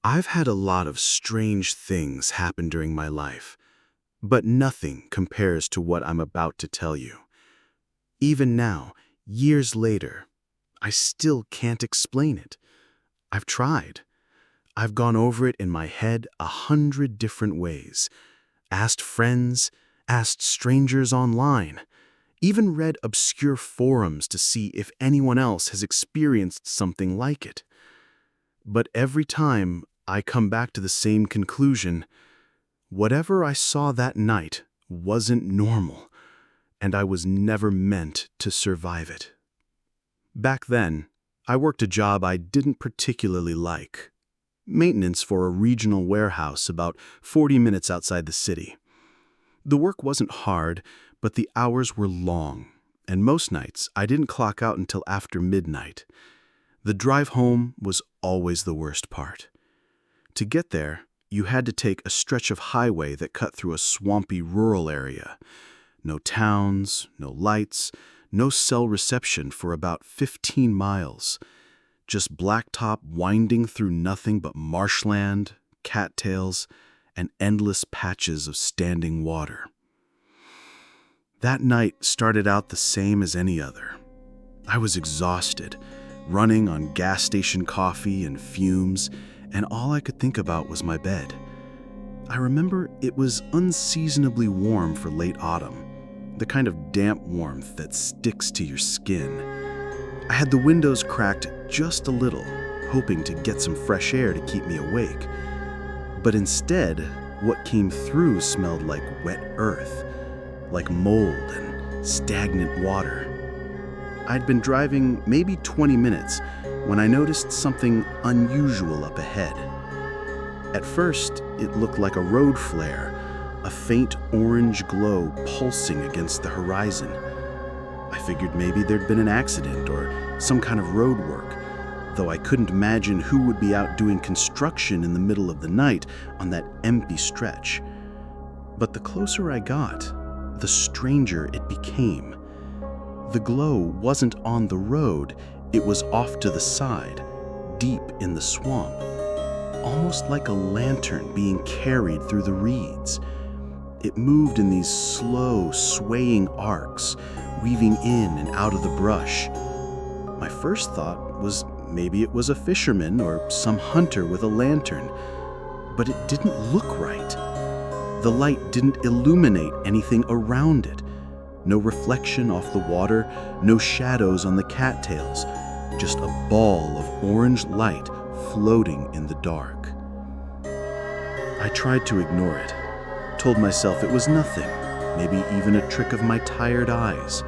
I've had a lot of strange things happen during my life, but nothing compares to what I'm about to tell you. Even now, years later, I still can't explain it. I've tried. I've gone over it in my head 100 different ways, asked friends, asked strangers online, even read obscure forums to see if anyone else has experienced something like it. But every time I come back to the same conclusion: whatever I saw that night wasn't normal, and I was never meant to survive it. Back then, I worked a job I didn't particularly like. Maintenance for a regional warehouse about 40 minutes outside the city. The work wasn't hard, but the hours were long, and most nights I didn't clock out until after midnight. The drive home was always the worst part. To get there, you had to take a stretch of highway that cut through a swampy rural area. No towns, no lights, no cell reception for about 15 miles. Just blacktop winding through nothing but marshland, cattails, and endless patches of standing water. That night started out the same as any other. I was exhausted, running on gas station coffee and fumes, and all I could think about was my bed. I remember it was unseasonably warm for late autumn, the kind of damp warmth that sticks to your skin. I had the windows cracked just a little, hoping to get some fresh air to keep me awake. But instead, what came through smelled like wet earth, like mold and stagnant water. I'd been driving maybe 20 minutes when I noticed something unusual up ahead. At first, it looked like a road flare, a faint orange glow pulsing against the horizon. I figured maybe there'd been an accident or some kind of road work, though I couldn't imagine who would be out doing construction in the middle of the night on that empty stretch. But the closer I got, the stranger it became. The glow wasn't on the road, it was off to the side, deep in the swamp, almost like a lantern being carried through the reeds. It moved in these slow, swaying arcs, weaving in and out of the brush. My first thought was maybe it was a fisherman or some hunter with a lantern, but it didn't look right. The light didn't illuminate anything around it. No reflection off the water, no shadows on the cattails, just a ball of orange light floating in the dark. I tried to ignore it, told myself it was nothing, maybe even a trick of my tired eyes.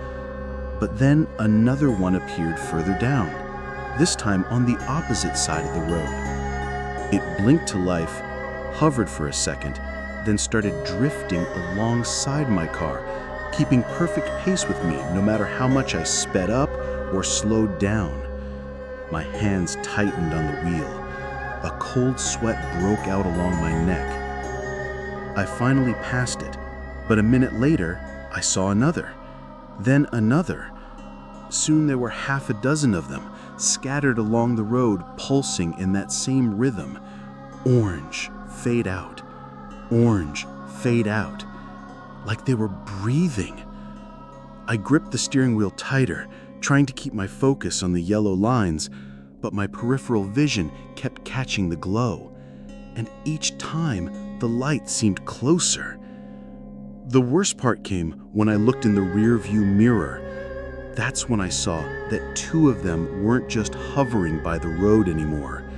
But then another one appeared further down, this time on the opposite side of the road. It blinked to life, hovered for a second, then started drifting alongside my car, keeping perfect pace with me no matter how much I sped up or slowed down. My hands tightened on the wheel. A cold sweat broke out along my neck. I finally passed it, but a minute later, I saw another, then another. Soon there were half a dozen of them, scattered along the road, pulsing in that same rhythm. Orange, fade out. Orange, fade out. Like they were breathing. I gripped the steering wheel tighter, trying to keep my focus on the yellow lines, but my peripheral vision kept catching the glow, and each time the light seemed closer. The worst part came when I looked in the rear-view mirror. That's when I saw that two of them weren't just hovering by the road anymore.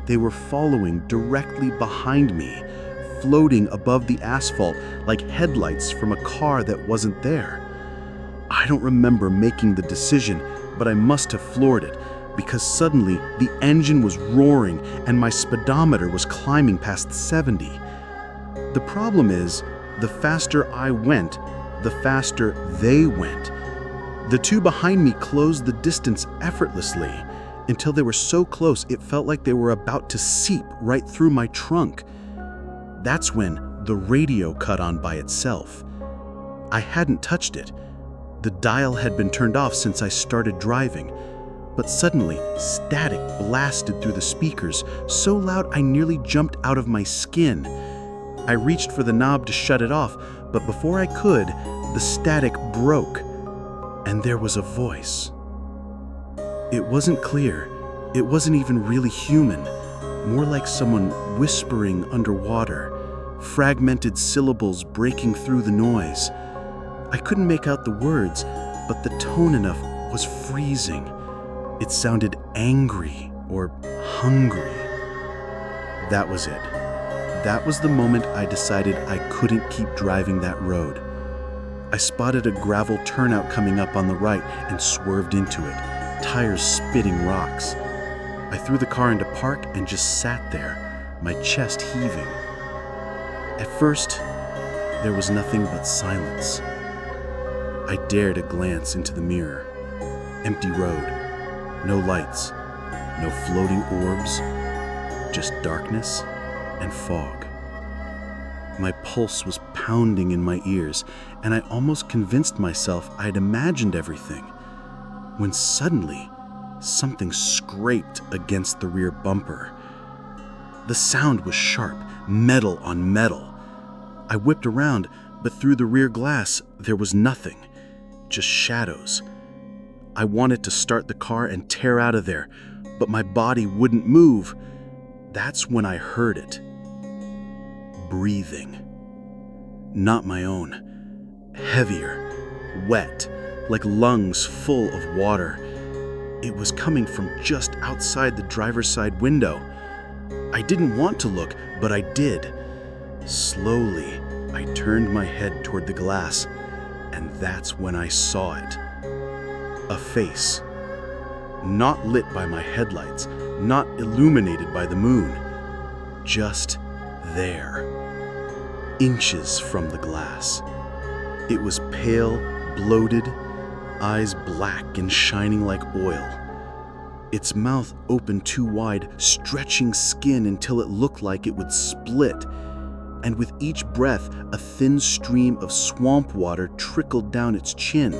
They were following directly behind me, floating above the asphalt like headlights from a car that wasn't there. I don't remember making the decision, but I must have floored it, because suddenly the engine was roaring and my speedometer was climbing past 70. The problem is, the faster I went, the faster they went. The two behind me closed the distance effortlessly, until they were so close it felt like they were about to seep right through my trunk. That's when the radio cut on by itself. I hadn't touched it. The dial had been turned off since I started driving, But suddenly, static blasted through the speakers, so loud I nearly jumped out of my skin. I reached for the knob to shut it off, but before I could, the static broke, and there was a voice. It wasn't clear. It wasn't even really human, more like someone whispering underwater, fragmented syllables breaking through the noise. I couldn't make out the words, but the tone enough was freezing. It sounded angry or hungry. That was it. That was the moment I decided I couldn't keep driving that road. I spotted a gravel turnout coming up on the right and swerved into it, tires spitting rocks. I threw the car into park and just sat there, my chest heaving. At first, there was nothing but silence. I dared a glance into the mirror. Empty road, no lights, no floating orbs, just darkness and fog. My pulse was pounding in my ears, and I almost convinced myself I'd imagined everything, when suddenly something scraped against the rear bumper. The sound was sharp, metal on metal. I whipped around, but through the rear glass there was nothing, just shadows. I wanted to start the car and tear out of there, but my body wouldn't move. That's when I heard it. Breathing. Not my own. Heavier, wet, like lungs full of water. It was coming from just outside the driver's side window. I didn't want to look, but I did. Slowly, I turned my head toward the glass, and that's when I saw it. A face. Not lit by my headlights, not illuminated by the moon. Just there. Inches from the glass. It was pale, bloated, eyes black and shining like oil. Its mouth opened too wide, stretching skin until it looked like it would split. And with each breath, a thin stream of swamp water trickled down its chin.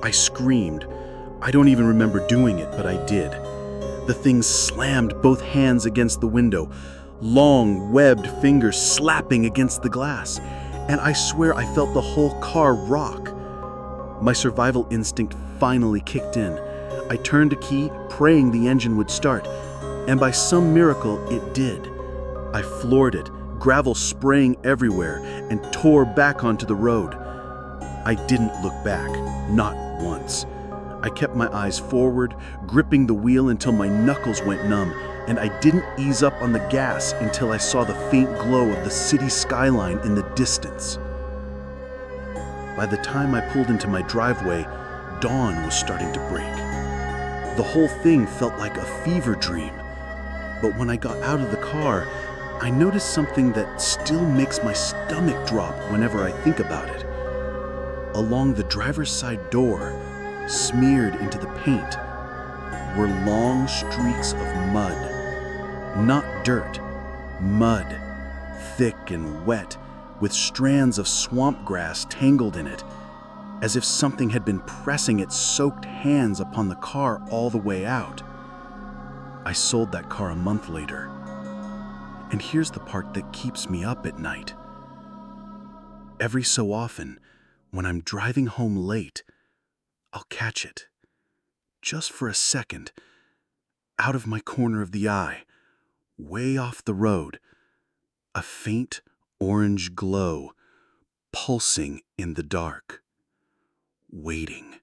I screamed. I don't even remember doing it, but I did. The thing slammed both hands against the window, long, webbed fingers slapping against the glass, and I swear I felt the whole car rock. My survival instinct finally kicked in. I turned a key, praying the engine would start, and by some miracle, it did. I floored it, gravel spraying everywhere, and tore back onto the road. I didn't look back, not once. I kept my eyes forward, gripping the wheel until my knuckles went numb, and I didn't ease up on the gas until I saw the faint glow of the city skyline in the distance. By the time I pulled into my driveway, dawn was starting to break. The whole thing felt like a fever dream. But when I got out of the car, I noticed something that still makes my stomach drop whenever I think about it. Along the driver's side door, smeared into the paint, were long streaks of mud. Not dirt, mud, thick and wet, with strands of swamp grass tangled in it, as if something had been pressing its soaked hands upon the car all the way out. I sold that car a month later. And here's the part that keeps me up at night. Every so often, when I'm driving home late, I'll catch it, just for a second, out of my corner of the eye, way off the road, a faint orange glow pulsing in the dark, waiting.